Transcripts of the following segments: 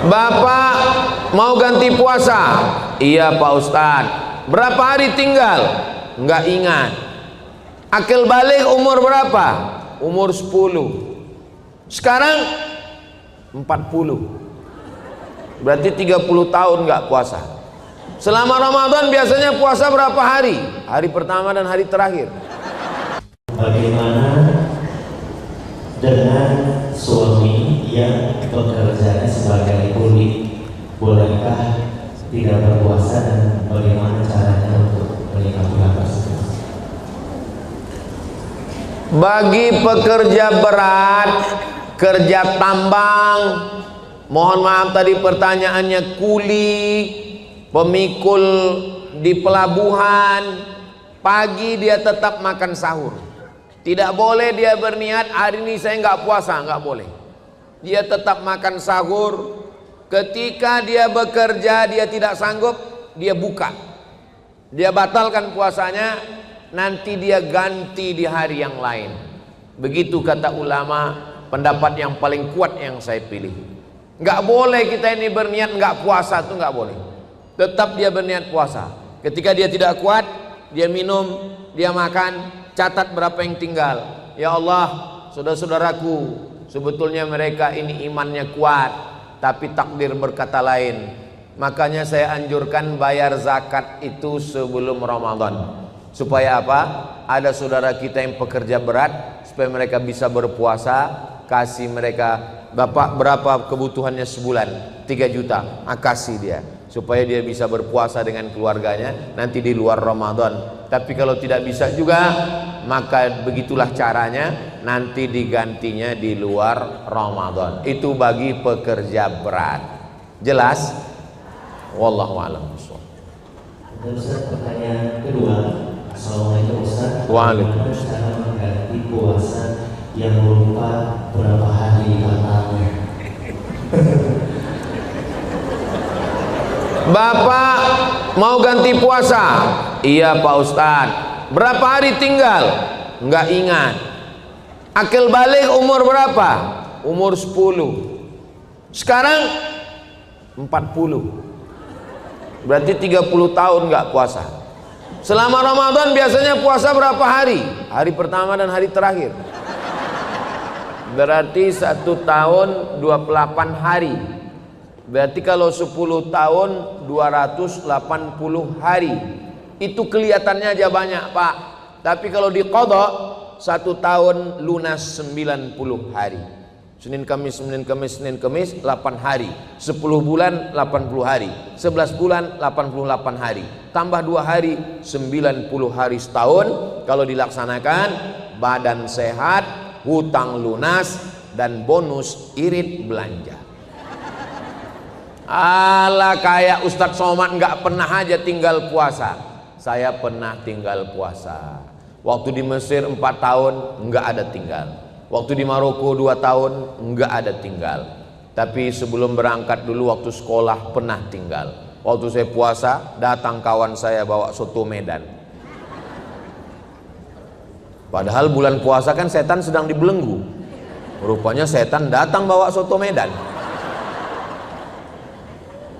Bapak mau ganti puasa? Iya Pak Ustadz. Berapa hari tinggal? Enggak ingat. Akil balik umur berapa? Umur 10. Sekarang 40. Berarti 30 tahun enggak puasa. Selama Ramadan biasanya puasa berapa hari? Hari pertama dan hari terakhir. Bagaimana dengan suami yang bekerjanya sebagai kuli, bolehkah tidak berpuasa dan bagaimana caranya untuk menyikapi hal tersebut? Bagi pekerja berat, kerja tambang, mohon maaf tadi pertanyaannya kuli, pemikul di pelabuhan, pagi dia tetap makan sahur. Tidak boleh dia berniat hari ini saya nggak puasa, nggak boleh. Dia tetap makan sahur. Ketika dia bekerja dia tidak sanggup, dia buka. Dia batalkan puasanya, nanti dia ganti di hari yang lain. Begitu kata ulama, pendapat yang paling kuat yang saya pilih. Nggak boleh kita ini berniat nggak puasa, itu nggak boleh. Tetap dia berniat puasa. Ketika dia tidak kuat, dia minum, dia makan. Catat berapa yang tinggal. Ya Allah, saudara-saudaraku, sebetulnya mereka ini imannya kuat, tapi takdir berkata lain. Makanya saya anjurkan bayar zakat itu sebelum Ramadan. Supaya apa? Ada saudara kita yang pekerja berat, supaya mereka bisa berpuasa. Kasih mereka, Bapak berapa kebutuhannya sebulan? 3 juta, kasih dia, supaya dia bisa berpuasa dengan keluarganya nanti di luar Ramadan. Tapi kalau tidak bisa juga, maka begitulah caranya, nanti digantinya di luar Ramadan. Itu bagi pekerja berat. Jelas? Wallahu a'lam bishawab. Ustaz, pertanyaan kedua. Assalamualaikum Ustaz. Waalaikumsalam. Bagaimana cara mengganti puasa yang lupa berapa hari batalnya? Bapak mau ganti puasa? Iya Pak Ustadz. Berapa hari tinggal? Enggak ingat. Akil balik umur berapa? Umur 10. Sekarang 40. Berarti 30 tahun enggak puasa. Selama Ramadan biasanya puasa berapa hari? Hari pertama dan hari terakhir. Berarti 1 tahun 28 hari. Berarti kalau 10 tahun 280 hari. Itu kelihatannya aja banyak Pak. Tapi kalau diqadha 1 tahun lunas 90 hari. Senin Kamis, Senin Kamis, Senin Kamis 8 hari. 10 bulan 80 hari. 11 bulan 88 hari. Tambah 2 hari 90 hari setahun. Kalau dilaksanakan, badan sehat, hutang lunas, dan bonus irit belanja. Alah, kayak Ustadz Somad nggak pernah aja tinggal puasa. Saya pernah tinggal puasa. Waktu di Mesir 4 tahun nggak ada tinggal. Waktu di Maroko 2 tahun nggak ada tinggal. Tapi sebelum berangkat dulu waktu sekolah pernah tinggal. Waktu saya puasa datang kawan saya bawa soto Medan. Padahal bulan puasa kan setan sedang dibelenggu. Rupanya setan datang bawa soto Medan.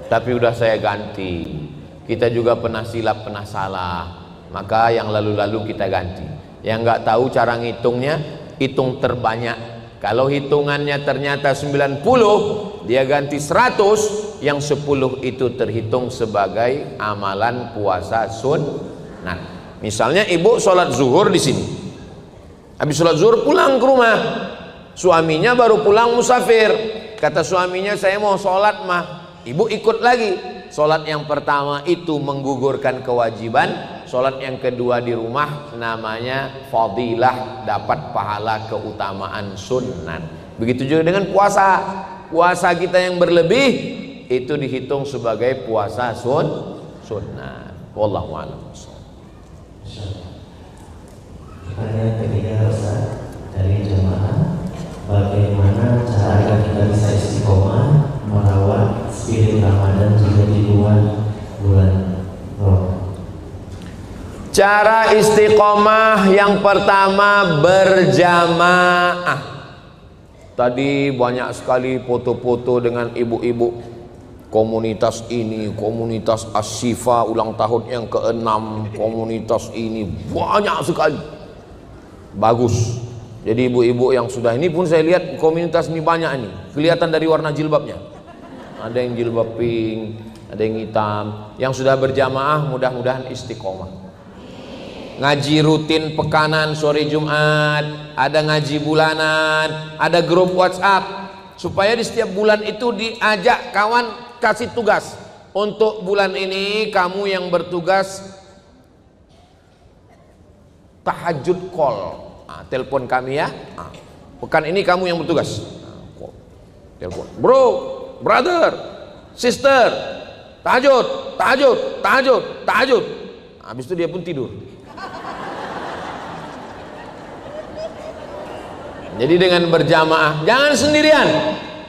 Tapi udah saya ganti. Kita juga pernah silap, pernah salah. Maka yang lalu-lalu kita ganti. Yang nggak tahu cara ngitungnya, hitung terbanyak. Kalau hitungannya ternyata 90, dia ganti 100, yang 10 itu terhitung sebagai amalan puasa sunnah. Misalnya ibu sholat zuhur di sini. Habis sholat zuhur pulang ke rumah. Suaminya baru pulang musafir. Kata suaminya, saya mau sholat mah. Ibu ikut lagi. Sholat yang pertama itu menggugurkan kewajiban. Sholat yang kedua di rumah namanya fadilah, dapat pahala keutamaan sunnah. Begitu juga dengan puasa. Puasa kita yang berlebih itu dihitung sebagai puasa sunnah. Wallahu a'lam. Pertanyaan ketiga Ustaz dari jemaah, bagaimana cara kita bisa istiqomah merawat spirit Ramadan juga di luar bulan Ramadan? Cara istiqomah yang pertama berjamaah. Tadi banyak sekali foto-foto dengan ibu-ibu komunitas ini, komunitas Asyifa ulang tahun yang ke-6, komunitas ini banyak sekali, bagus. Jadi ibu-ibu yang sudah ini pun saya lihat komunitas ini banyak ini, kelihatan dari warna jilbabnya, ada yang jilbab pink, ada yang hitam. Yang sudah berjamaah mudah-mudahan istiqomah. Ngaji rutin pekanan sore Jumat, ada ngaji bulanan, ada grup WhatsApp, supaya di setiap bulan itu diajak kawan, kasih tugas. Untuk bulan ini kamu yang bertugas tahajud call, telepon kami ya. Pekan ini kamu yang bertugas, telepon, bro, brother, sister, tahajud, tahajud, tahajud, tahajud. Habis itu dia pun tidur. Jadi dengan berjamaah, jangan sendirian,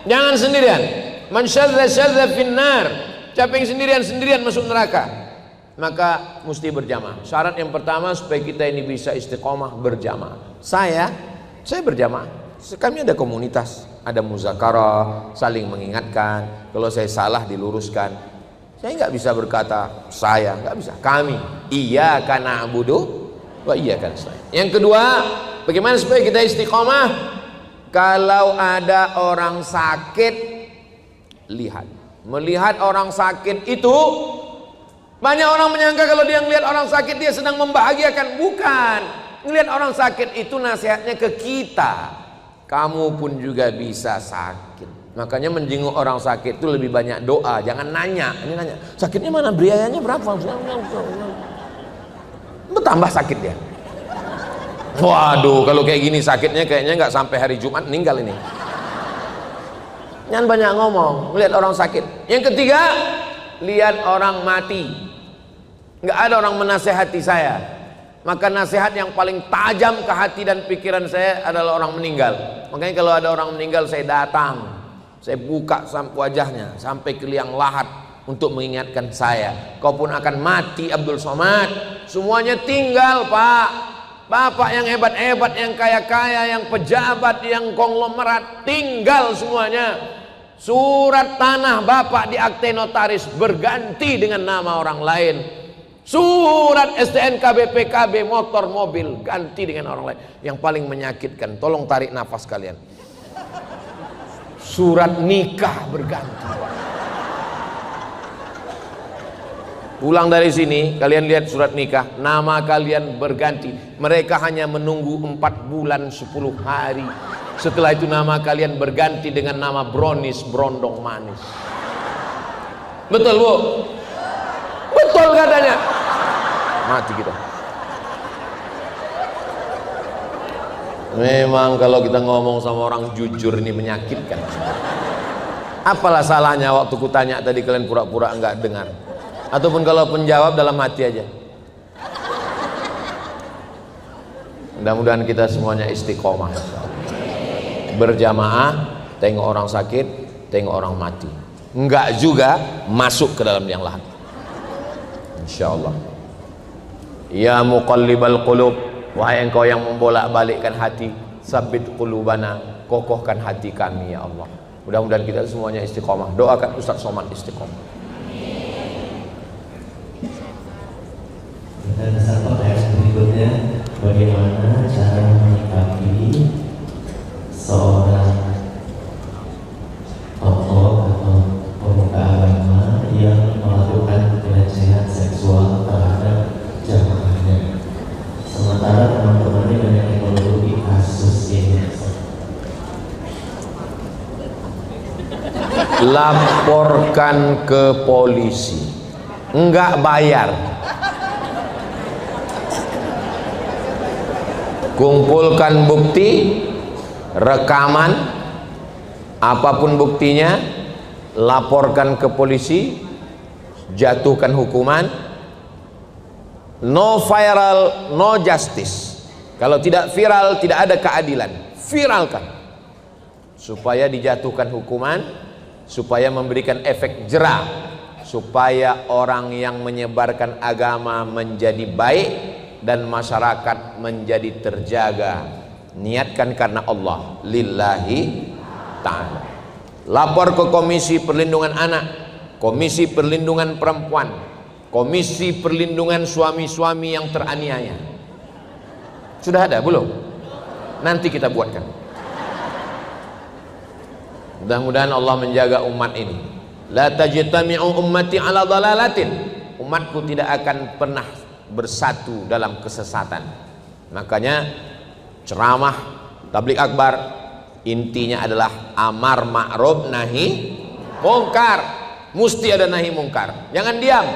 jangan sendirian. Man syadza syadza finnar, siapa yang sendirian masuk neraka. Maka mesti berjamaah. Syarat yang pertama supaya kita ini bisa istiqomah berjamaah. Saya berjamaah. Kami ada komunitas, ada muzakarah, saling mengingatkan. Kalau saya salah diluruskan. Saya nggak bisa berkata saya, nggak bisa. Kami, iyyaka na'budu wa iyyaka nasta'in. Yang kedua, bagaimana supaya kita istiqomah? Kalau ada orang sakit, lihat. Melihat orang sakit itu, banyak orang menyangka kalau dia melihat orang sakit dia sedang membahagiakan. Bukan. Melihat orang sakit itu nasihatnya ke kita. Kamu pun juga bisa sakit. Makanya menjenguk orang sakit itu lebih banyak doa, jangan nanya. Ini nanya, sakitnya mana, biayanya berapa? Bertambah sakit dia. Waduh, kalau kayak gini sakitnya kayaknya nggak sampai hari Jumat meninggal ini. Jangan banyak ngomong, melihat orang sakit. Yang ketiga, lihat orang mati. Nggak ada orang menasehati saya. Maka nasihat yang paling tajam ke hati dan pikiran saya adalah orang meninggal. Makanya kalau ada orang meninggal saya datang, saya buka wajahnya sampai ke liang lahat untuk mengingatkan saya, kau pun akan mati Abdul Somad. Semuanya tinggal Pak. Bapak yang hebat-hebat, yang kaya-kaya, yang pejabat, yang konglomerat, tinggal semuanya. Surat tanah Bapak di akte notaris berganti dengan nama orang lain. Surat STNK BPKB motor mobil ganti dengan orang lain. Yang paling menyakitkan, tolong tarik nafas kalian, surat nikah berganti. Pulang dari sini kalian lihat surat nikah, nama kalian berganti. Mereka hanya menunggu 4 bulan 10 hari. Setelah itu nama kalian berganti dengan nama Bronis, Brondong Manis. Betul Bu? Betul katanya. Mati kita. Memang kalau kita ngomong sama orang jujur ini menyakitkan. Apalah salahnya waktu kutanya tadi kalian pura-pura enggak dengar. Ataupun kalau penjawab dalam hati aja. Mudah-mudahan kita semuanya istiqomah. Berjamaah, tengok orang sakit, tengok orang mati. Enggak juga masuk ke dalam yang lahat. Insyaallah. Ya muqallibal qulub, wahai engkau yang membolak-balikkan hati, sabit qulubana, kokohkan hati kami ya Allah. Mudah-mudahan kita semuanya istiqomah. Doakan Ustaz Somad istiqomah. Dan satu ayat berikutnya, bagaimana cara menyikapi seorang tokoh atau pemuka agama yang melakukan pelecehan seksual terhadap jamaahnya, sementara teman-temannya banyak yang menuduhi kasus ini. Laporkan ke polisi, enggak bayar. Kumpulkan bukti, rekaman, apapun buktinya, laporkan ke polisi, jatuhkan hukuman. No viral, no justice. Kalau tidak viral, tidak ada keadilan. Viralkan supaya dijatuhkan hukuman, supaya memberikan efek jera, supaya orang yang menyebarkan agama menjadi baik dan masyarakat menjadi terjaga. Niatkan karena Allah, lillahi ta'ala. Lapor ke Komisi Perlindungan Anak, Komisi Perlindungan Perempuan, Komisi Perlindungan Suami-suami yang teraniaya. Sudah ada belum? Nanti kita buatkan. Mudah-mudahan Allah menjaga umat ini. La tajtami'u ummati ala dhalalatin. Umatku tidak akan pernah bersatu dalam kesesatan. Makanya ceramah tabligh akbar intinya adalah amar ma'ruf nahi mungkar. Mesti ada nahi mungkar. Jangan diam.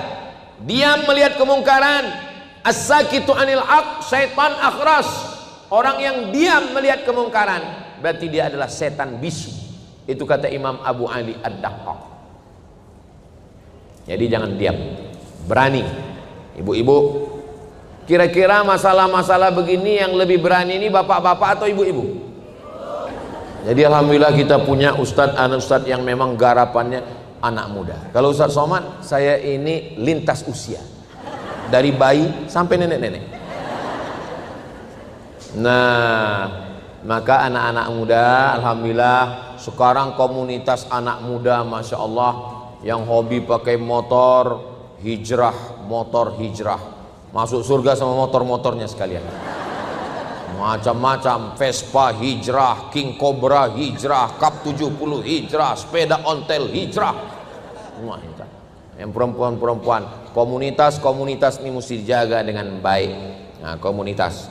Diam melihat kemungkaran. As-sakitu anil haq syaitan akhras. Orang yang diam melihat kemungkaran berarti dia adalah setan bisu. Itu kata Imam Abu Ali Ad-Daqqaq. Jadi jangan diam. Berani. Ibu-ibu, kira-kira masalah-masalah begini yang lebih berani ini bapak-bapak atau ibu-ibu? Jadi alhamdulillah kita punya ustadz yang memang garapannya anak muda. Kalau Ustadz Somad, saya ini lintas usia, dari bayi sampai nenek-nenek. Nah, maka anak-anak muda, alhamdulillah sekarang komunitas anak muda, masya Allah, yang hobi pakai motor hijrah, masuk surga sama motor-motornya sekalian. Macam-macam, Vespa hijrah, King Cobra hijrah, Cup 70 hijrah, sepeda ontel hijrah, semua hijrah. Yang perempuan-perempuan, komunitas ini mesti dijaga dengan baik. Nah,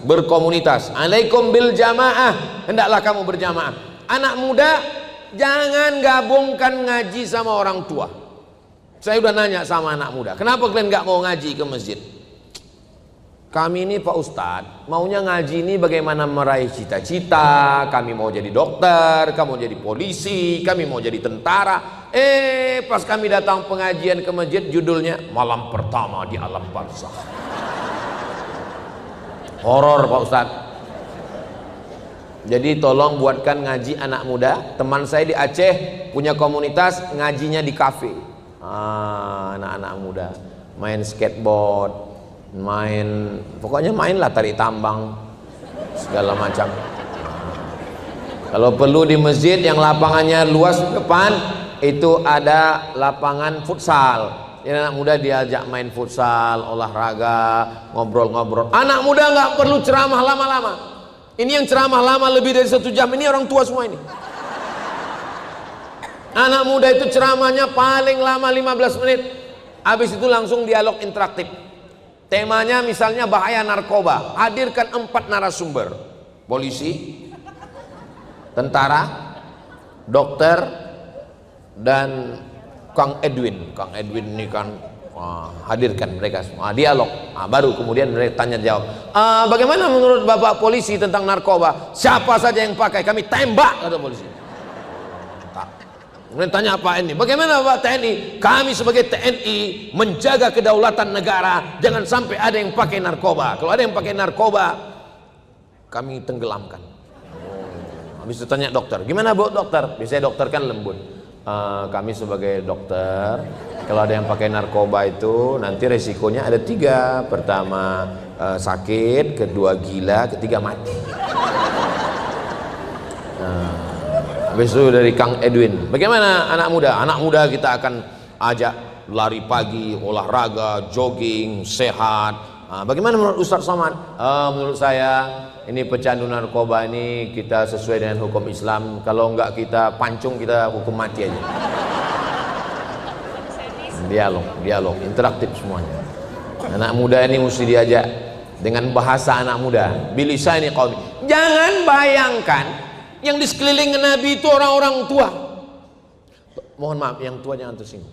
berkomunitas, alaikum bil jamaah, hendaklah kamu berjamaah. Anak muda jangan gabungkan ngaji sama orang tua. Saya udah nanya sama anak muda, kenapa kalian nggak mau ngaji ke masjid? Kami ini Pak Ustadz maunya ngaji ini bagaimana meraih cita-cita. Kami mau jadi dokter, kamu jadi polisi, kami mau jadi tentara. Pas kami datang pengajian ke masjid, judulnya malam pertama di alam barzakh. Horor Pak Ustadz. Jadi tolong buatkan ngaji anak muda. Teman saya di Aceh punya komunitas ngajinya di kafe. Anak-anak muda main skateboard, pokoknya mainlah tarik tambang segala macam. Kalau perlu di masjid yang lapangannya luas depan itu ada lapangan futsal. Jadi anak muda diajak main futsal, olahraga, ngobrol-ngobrol. Anak muda nggak perlu ceramah lama-lama. Ini yang ceramah lama lebih dari 1 jam ini orang tua semua ini. Anak muda itu ceramahnya paling lama 15 menit. Habis itu langsung dialog interaktif. Temanya misalnya bahaya narkoba. Hadirkan 4 narasumber. Polisi, tentara, dokter, dan Kang Edwin. Kang Edwin ini kan hadirkan mereka semua. Dialog. Baru kemudian mereka tanya jawab. Bagaimana menurut Bapak polisi tentang narkoba? Siapa saja yang pakai kami tembak, kata polisi. Kemudian tanya apa ini? Bagaimana Pak TNI? Kami sebagai TNI menjaga kedaulatan negara, jangan sampai ada yang pakai narkoba. Kalau ada yang pakai narkoba, kami tenggelamkan. Habis itu tanya dokter, gimana Bu dokter? Biasanya dokter kan lembut. Kami sebagai dokter, kalau ada yang pakai narkoba itu nanti resikonya ada 3. Pertama sakit, kedua gila, ketiga mati. Habis itu dari Kang Edwin, bagaimana anak muda? Anak muda kita akan ajak lari pagi, olahraga, jogging, sehat. Bagaimana menurut Ustadz Somad? Menurut saya ini pecandu narkoba ini kita sesuai dengan hukum Islam. Kalau enggak kita pancung, kita hukum mati aja. Dialog, interaktif semuanya. Anak muda ini mesti diajak dengan bahasa anak muda. Bilisani qaumi. Jangan bayangkan yang di sekeliling Nabi itu orang-orang tua. Mohon maaf, yang tua jangan tersinggung.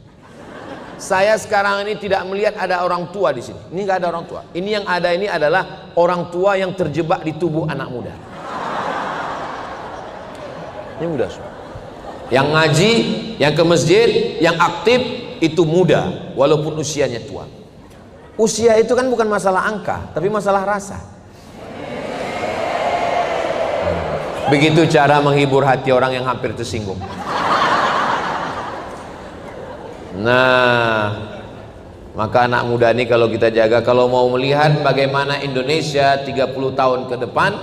Saya sekarang ini tidak melihat ada orang tua di sini. Ini nggak ada orang tua. Ini yang ada ini adalah orang tua yang terjebak di tubuh anak muda. Ini muda semua. Yang ngaji, yang ke masjid, yang aktif itu muda, walaupun usianya tua. Usia itu kan bukan masalah angka, tapi masalah rasa. Begitu cara menghibur hati orang yang hampir tersinggung. Nah, maka anak muda ini kalau kita jaga, kalau mau melihat bagaimana Indonesia 30 tahun ke depan,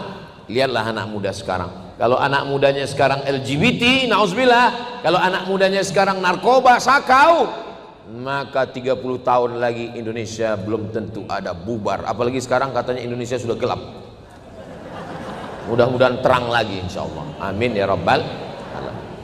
lihatlah anak muda sekarang. Kalau anak mudanya sekarang LGBT, nauzubillah. Kalau anak mudanya sekarang narkoba, sakau. maka 30 tahun lagi Indonesia belum tentu ada bubar. Apalagi sekarang katanya Indonesia sudah gelap. Mudah-mudahan terang lagi insya Allah. Amin ya rabbal alamin.